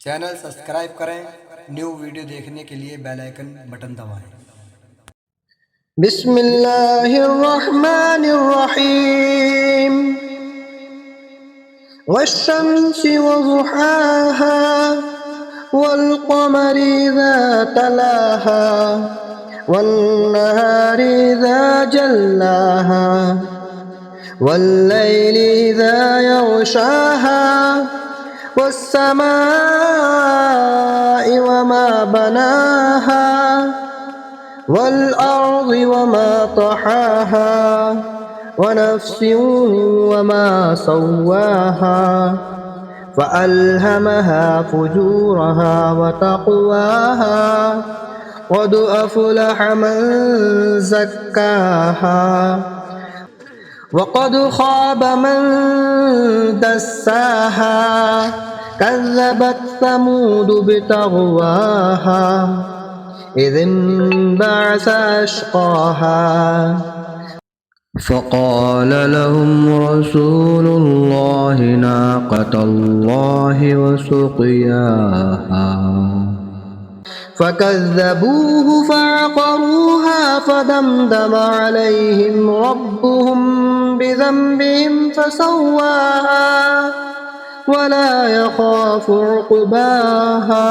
Channel subscribe करें, new video देखने के लिए बेल आइकन बटन दबाएं। बिस्मिल्लाहिर्रहमानिर्रहीम। वश्शम्सि वज़ुहाहा वल्क़मरि इज़ा तलाहा वन्नहारि इज़ा जल्लाहा वल्लैलि इज़ा यग़शाहा वस्समाइ वमा बनाहा वल्अर्ज़ि वमा तहाहा वनफ्सिन वमा सव्वाहा फ़अल्हमहा फ़ुजूरहा वतक़वाहा क़द अफ़लह मन ज़क्काहा वक़द ख़ाब मन दस्साहा कज़्ज़बत समूद बितग़वाहा إذ انبعث أشقاها فقال لهم رسول الله ناقة الله وسقياها فكذبوه فعقروها فدمدم عليهم ربهم بذنبهم فسواها ولا يخاف عقباها